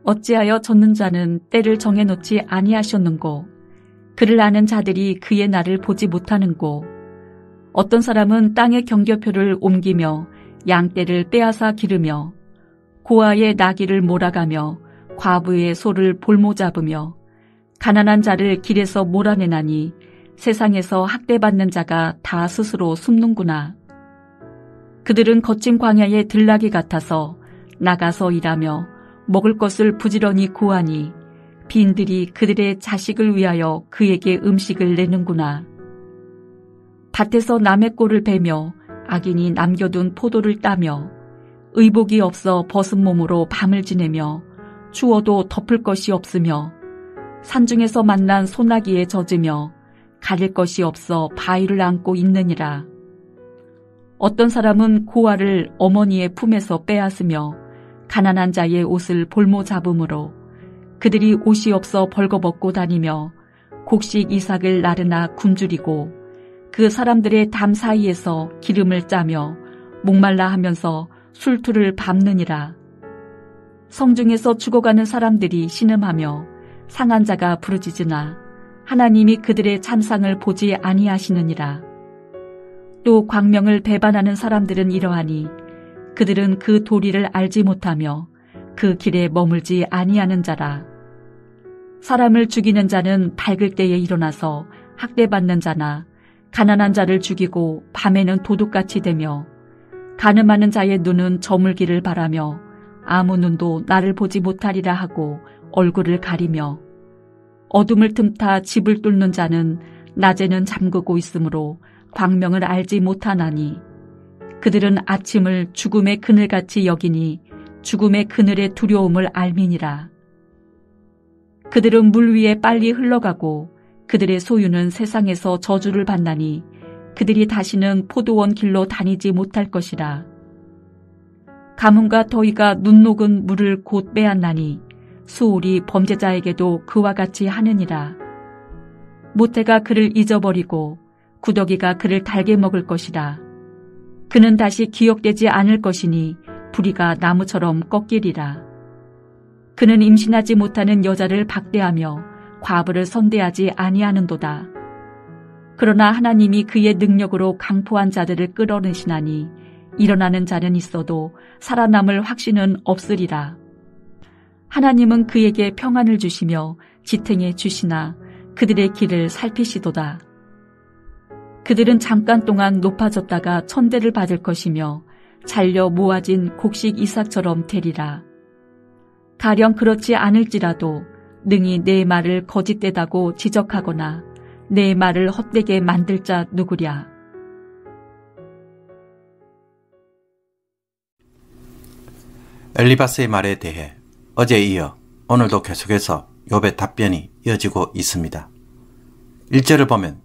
어찌하여 젖는 자는 때를 정해놓지 아니하셨는고? 그를 아는 자들이 그의 날을 보지 못하는고? 어떤 사람은 땅의 경계표를 옮기며 양떼를 빼앗아 기르며 고아의 나귀를 몰아가며 과부의 소를 볼모 잡으며 가난한 자를 길에서 몰아내나니 세상에서 학대받는 자가 다 스스로 숨는구나. 그들은 거친 광야의 들나귀 같아서 나가서 일하며 먹을 것을 부지런히 구하니 빈들이 그들의 자식을 위하여 그에게 음식을 내는구나. 밭에서 남의 꼴을 베며 악인이 남겨둔 포도를 따며 의복이 없어 벗은 몸으로 밤을 지내며 추워도 덮을 것이 없으며 산중에서 만난 소나기에 젖으며 가릴 것이 없어 바위를 안고 있느니라. 어떤 사람은 고아를 어머니의 품에서 빼앗으며 가난한 자의 옷을 볼모 잡음으로 그들이 옷이 없어 벌거벗고 다니며 곡식 이삭을 나르나 굶주리고 그 사람들의 담 사이에서 기름을 짜며 목말라 하면서 술투를 밟느니라. 성중에서 죽어가는 사람들이 신음하며 상한 자가 부르짖으나 하나님이 그들의 참상을 보지 아니하시느니라. 또 광명을 배반하는 사람들은 이러하니 그들은 그 도리를 알지 못하며 그 길에 머물지 아니하는 자라. 사람을 죽이는 자는 밝을 때에 일어나서 학대받는 자나 가난한 자를 죽이고 밤에는 도둑같이 되며 간음하는 자의 눈은 저물기를 바라며 아무 눈도 나를 보지 못하리라 하고 얼굴을 가리며 어둠을 틈타 집을 뚫는 자는 낮에는 잠그고 있으므로 광명을 알지 못하나니 그들은 아침을 죽음의 그늘같이 여기니 죽음의 그늘의 두려움을 알미니라. 그들은 물 위에 빨리 흘러가고 그들의 소유는 세상에서 저주를 받나니 그들이 다시는 포도원 길로 다니지 못할 것이라. 가뭄과 더위가 눈 녹은 물을 곧 빼앗나니 수울이 범죄자에게도 그와 같이 하느니라. 모태가 그를 잊어버리고 구더기가 그를 달게 먹을 것이라. 그는 다시 기억되지 않을 것이니 부리가 나무처럼 꺾이리라. 그는 임신하지 못하는 여자를 박대하며 과부를 선대하지 아니하는도다. 그러나 하나님이 그의 능력으로 강포한 자들을 끌어내시나니 일어나는 자는 있어도 살아남을 확신은 없으리라. 하나님은 그에게 평안을 주시며 지탱해 주시나 그들의 길을 살피시도다. 그들은 잠깐 동안 높아졌다가 천대를 받을 것이며 잘려 모아진 곡식 이삭처럼 되리라. 가령 그렇지 않을지라도 능히 내 말을 거짓되다고 지적하거나 내 말을 헛되게 만들 자 누구랴. 엘리바스의 말에 대해 어제에 이어 오늘도 계속해서 욥의 답변이 이어지고 있습니다. 1절을 보면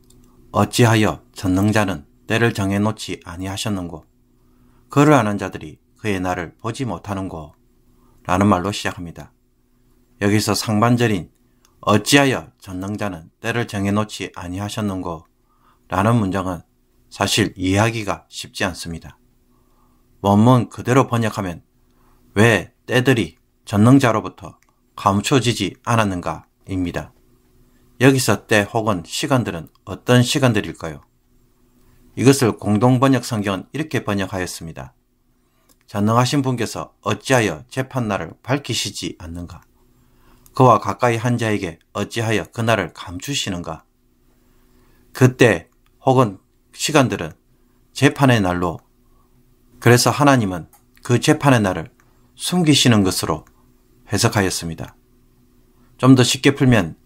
어찌하여 전능자는 때를 정해놓지 아니하셨는고 그를 아는 자들이 그의 날을 보지 못하는고 라는 말로 시작합니다. 여기서 상반절인 어찌하여 전능자는 때를 정해놓지 아니하셨는고 라는 문장은 사실 이해하기가 쉽지 않습니다. 원문 그대로 번역하면 왜 때들이 전능자로부터 감춰지지 않았는가 입니다. 여기서 때 혹은 시간들은 어떤 시간들일까요? 이것을 공동번역 성경은 이렇게 번역하였습니다. 전능하신 분께서 어찌하여 재판날을 밝히시지 않는가? 그와 가까이 한 자에게 어찌하여 그날을 감추시는가? 그때 혹은 시간들은 재판의 날로, 그래서 하나님은 그 재판의 날을 숨기시는 것으로 해석하였습니다. 좀 더 쉽게 풀면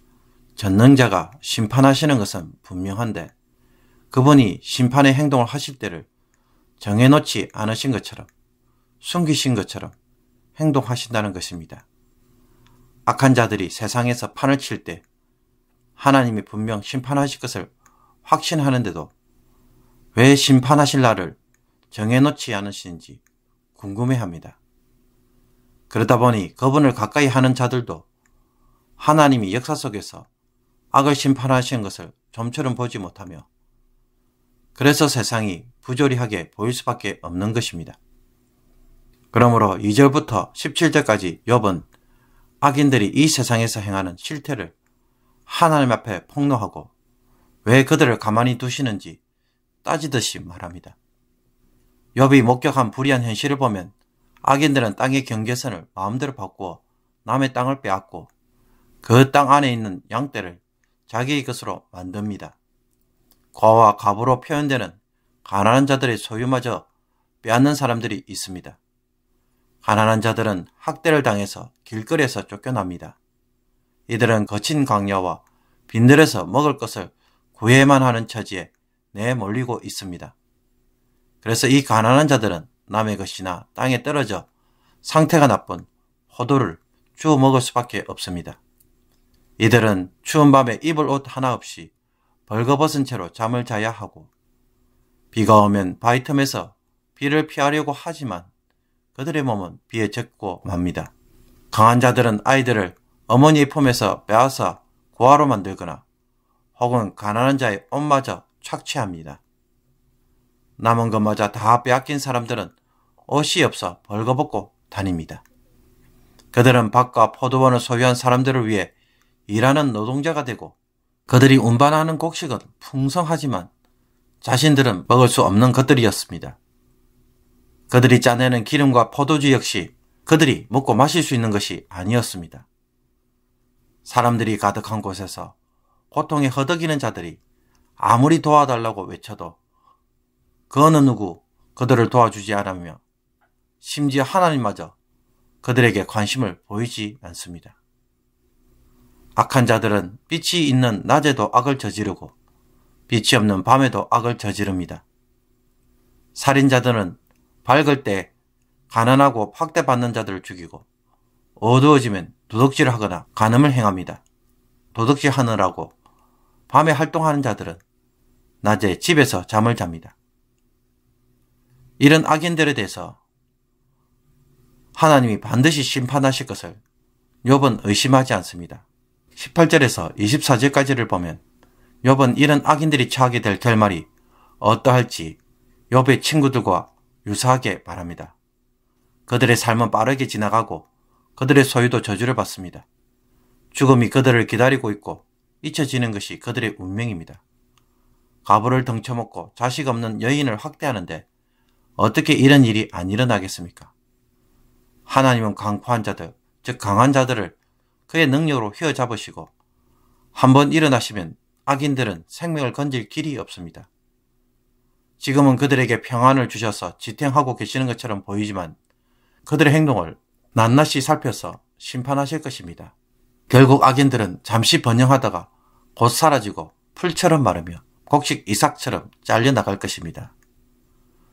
전능자가 심판하시는 것은 분명한데 그분이 심판의 행동을 하실 때를 정해놓지 않으신 것처럼 숨기신 것처럼 행동하신다는 것입니다. 악한 자들이 세상에서 판을 칠 때 하나님이 분명 심판하실 것을 확신하는데도 왜 심판하실 날을 정해놓지 않으시는지 궁금해합니다. 그러다 보니 그분을 가까이 하는 자들도 하나님이 역사 속에서 악을 심판하시는 것을 좀처럼 보지 못하며 그래서 세상이 부조리하게 보일 수밖에 없는 것입니다. 그러므로 2절부터 17절까지 욥은 악인들이 이 세상에서 행하는 실태를 하나님 앞에 폭로하고 왜 그들을 가만히 두시는지 따지듯이 말합니다. 욥이 목격한 불의한 현실을 보면 악인들은 땅의 경계선을 마음대로 바꾸어 남의 땅을 빼앗고 그 땅 안에 있는 양떼를 자기의 것으로 만듭니다. 과와 갑으로 표현되는 가난한 자들의 소유마저 빼앗는 사람들이 있습니다. 가난한 자들은 학대를 당해서 길거리에서 쫓겨납니다. 이들은 거친 광야와 빈들에서 먹을 것을 구해야만 하는 처지에 내몰리고 있습니다. 그래서 이 가난한 자들은 남의 것이나 땅에 떨어져 상태가 나쁜 포도를 주워 먹을 수밖에 없습니다. 이들은 추운 밤에 입을 옷 하나 없이 벌거벗은 채로 잠을 자야 하고 비가 오면 바위 틈에서 비를 피하려고 하지만 그들의 몸은 비에 젖고 맙니다. 강한 자들은 아이들을 어머니의 품에서 빼앗아 고아로 만들거나 혹은 가난한 자의 옷마저 착취합니다. 남은 것마저 다 빼앗긴 사람들은 옷이 없어 벌거벗고 다닙니다. 그들은 밭과 포도원을 소유한 사람들을 위해 일하는 노동자가 되고 그들이 운반하는 곡식은 풍성하지만 자신들은 먹을 수 없는 것들이었습니다. 그들이 짜내는 기름과 포도주 역시 그들이 먹고 마실 수 있는 것이 아니었습니다. 사람들이 가득한 곳에서 고통에 허덕이는 자들이 아무리 도와달라고 외쳐도 그 어느 누구 그들을 도와주지 않으며 심지어 하나님마저 그들에게 관심을 보이지 않습니다. 악한 자들은 빛이 있는 낮에도 악을 저지르고 빛이 없는 밤에도 악을 저지릅니다. 살인자들은 밝을 때 가난하고 학대받는 자들을 죽이고 어두워지면 도둑질하거나 간음을 행합니다. 도둑질하느라고 밤에 활동하는 자들은 낮에 집에서 잠을 잡니다. 이런 악인들에 대해서 하나님이 반드시 심판하실 것을 욥은 의심하지 않습니다. 18절에서 24절까지를 보면 욥은 이런 악인들이 처하게 될 결말이 어떠할지 욥의 친구들과 유사하게 말합니다. 그들의 삶은 빠르게 지나가고 그들의 소유도 저주를 받습니다. 죽음이 그들을 기다리고 있고 잊혀지는 것이 그들의 운명입니다. 가부를 덩쳐먹고 자식 없는 여인을 학대하는데 어떻게 이런 일이 안 일어나겠습니까? 하나님은 강포한 자들, 즉 강한 자들을 그의 능력으로 휘어잡으시고 한번 일어나시면 악인들은 생명을 건질 길이 없습니다. 지금은 그들에게 평안을 주셔서 지탱하고 계시는 것처럼 보이지만 그들의 행동을 낱낱이 살펴서 심판하실 것입니다. 결국 악인들은 잠시 번영하다가 곧 사라지고 풀처럼 마르며 곡식 이삭처럼 잘려나갈 것입니다.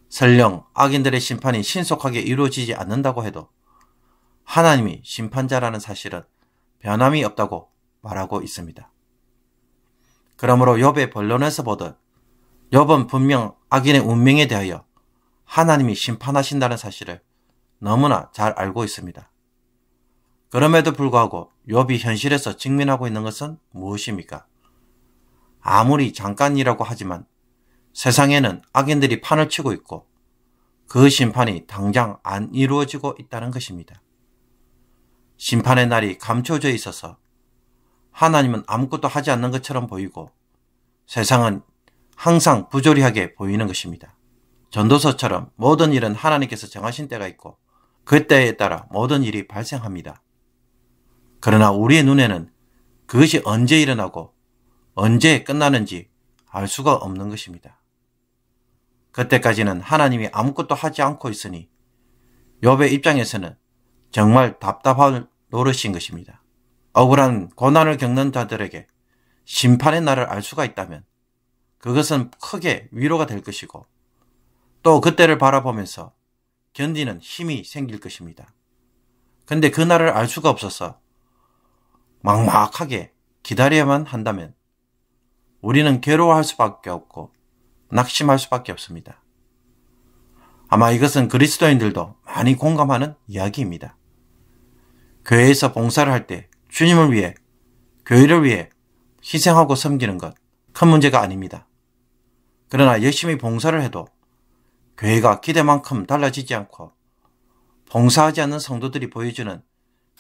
설령 악인들의 심판이 신속하게 이루어지지 않는다고 해도 하나님이 심판자라는 사실은 변함이 없다고 말하고 있습니다. 그러므로 욥의 본론에서 보듯 욥은 분명 악인의 운명에 대하여 하나님이 심판하신다는 사실을 너무나 잘 알고 있습니다. 그럼에도 불구하고 욥이 현실에서 직면하고 있는 것은 무엇입니까? 아무리 잠깐이라고 하지만 세상에는 악인들이 판을 치고 있고 그 심판이 당장 안 이루어지고 있다는 것입니다. 심판의 날이 감춰져 있어서 하나님은 아무것도 하지 않는 것처럼 보이고 세상은 항상 부조리하게 보이는 것입니다. 전도서처럼 모든 일은 하나님께서 정하신 때가 있고 그 때에 따라 모든 일이 발생합니다. 그러나 우리의 눈에는 그것이 언제 일어나고 언제 끝나는지 알 수가 없는 것입니다. 그때까지는 하나님이 아무것도 하지 않고 있으니 욥의 입장에서는 정말 답답한 노릇인 것입니다. 억울한 고난을 겪는 자들에게 심판의 날을 알 수가 있다면 그것은 크게 위로가 될 것이고 또 그때를 바라보면서 견디는 힘이 생길 것입니다. 근데 그 날을 알 수가 없어서 막막하게 기다려야만 한다면 우리는 괴로워할 수밖에 없고 낙심할 수밖에 없습니다. 아마 이것은 그리스도인들도 많이 공감하는 이야기입니다. 교회에서 봉사를 할 때 주님을 위해, 교회를 위해 희생하고 섬기는 것 큰 문제가 아닙니다. 그러나 열심히 봉사를 해도 교회가 기대만큼 달라지지 않고 봉사하지 않는 성도들이 보여주는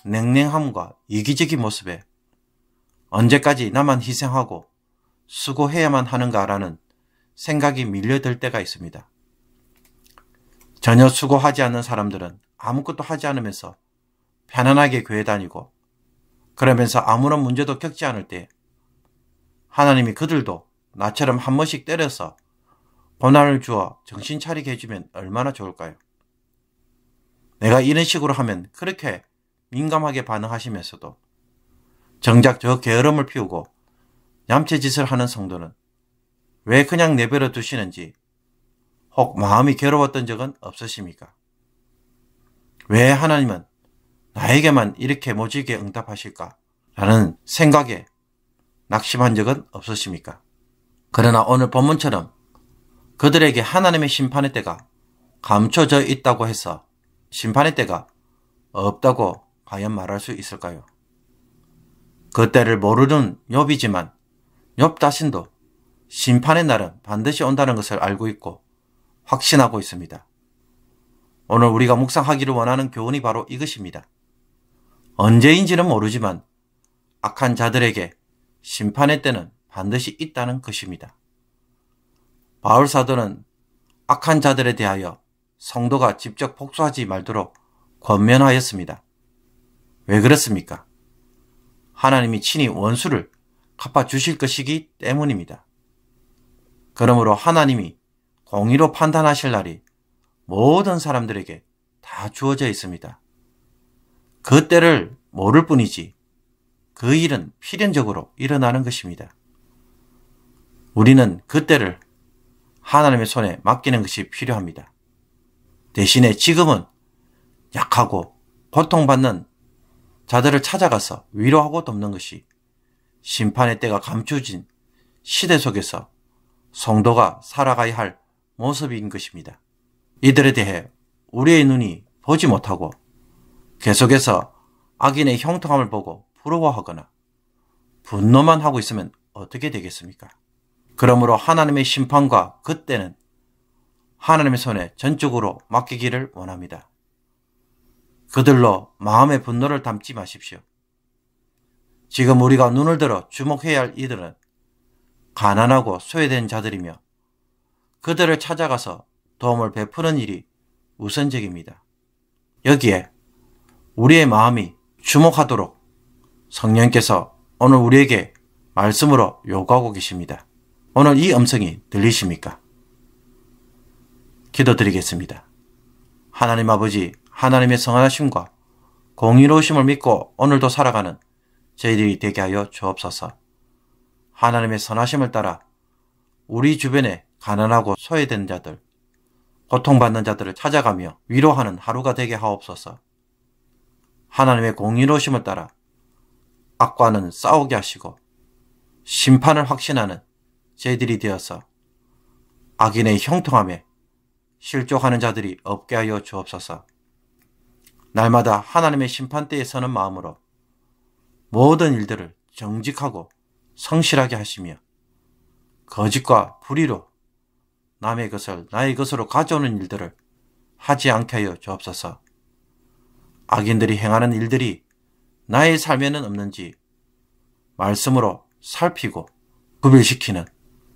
냉랭함과 이기적인 모습에 언제까지 나만 희생하고 수고해야만 하는가라는 생각이 밀려들 때가 있습니다. 전혀 수고하지 않는 사람들은 아무것도 하지 않으면서 편안하게 교회 다니고 그러면서 아무런 문제도 겪지 않을 때 하나님이 그들도 나처럼 한 번씩 때려서 고난을 주어 정신 차리게 해주면 얼마나 좋을까요? 내가 이런 식으로 하면 그렇게 민감하게 반응하시면서도 정작 저 게으름을 피우고 얌체짓을 하는 성도는 왜 그냥 내버려 두시는지 혹 마음이 괴로웠던 적은 없으십니까? 왜 하나님은 나에게만 이렇게 모질게 응답하실까? 라는 생각에 낙심한 적은 없으십니까? 그러나 오늘 본문처럼 그들에게 하나님의 심판의 때가 감춰져 있다고 해서 심판의 때가 없다고 과연 말할 수 있을까요? 그 때를 모르는 욥이지만 욥 자신도 심판의 날은 반드시 온다는 것을 알고 있고 확신하고 있습니다. 오늘 우리가 묵상하기를 원하는 교훈이 바로 이것입니다. 언제인지는 모르지만 악한 자들에게 심판의 때는 반드시 있다는 것입니다. 바울 사도는 악한 자들에 대하여 성도가 직접 복수하지 말도록 권면하였습니다. 왜 그렇습니까? 하나님이 친히 원수를 갚아주실 것이기 때문입니다. 그러므로 하나님이 공의로 판단하실 날이 모든 사람들에게 다 주어져 있습니다. 그 때를 모를 뿐이지 그 일은 필연적으로 일어나는 것입니다. 우리는 그 때를 하나님의 손에 맡기는 것이 필요합니다. 대신에 지금은 약하고 고통받는 자들을 찾아가서 위로하고 돕는 것이 심판의 때가 감춰진 시대 속에서 성도가 살아가야 할 모습인 것입니다. 이들에 대해 우리의 눈이 보지 못하고 계속해서 악인의 형통함을 보고 부러워하거나 분노만 하고 있으면 어떻게 되겠습니까? 그러므로 하나님의 심판과 그 때는 하나님의 손에 전적으로 맡기기를 원합니다. 그들로 마음의 분노를 담지 마십시오. 지금 우리가 눈을 들어 주목해야 할 이들은 가난하고 소외된 자들이며 그들을 찾아가서 도움을 베푸는 일이 우선적입니다. 여기에 우리의 마음이 주목하도록 성령께서 오늘 우리에게 말씀으로 요구하고 계십니다. 오늘 이 음성이 들리십니까? 기도드리겠습니다. 하나님 아버지, 하나님의 성하심과 공의로우심을 믿고 오늘도 살아가는 저희들이 되게 하여 주옵소서. 하나님의 선하심을 따라 우리 주변에 가난하고 소외된 자들, 고통받는 자들을 찾아가며 위로하는 하루가 되게 하옵소서. 하나님의 공의로우심을 따라 악과는 싸우게 하시고 심판을 확신하는 저희들이 되어서 악인의 형통함에 실족하는 자들이 없게 하여 주옵소서. 날마다 하나님의 심판대에 서는 마음으로 모든 일들을 정직하고 성실하게 하시며 거짓과 불의로 남의 것을 나의 것으로 가져오는 일들을 하지 않게 하여 주옵소서. 악인들이 행하는 일들이 나의 삶에는 없는지 말씀으로 살피고 구별시키는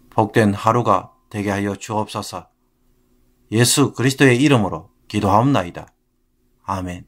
복된 하루가 되게 하여 주옵소서. 예수 그리스도의 이름으로 기도하옵나이다. 아멘.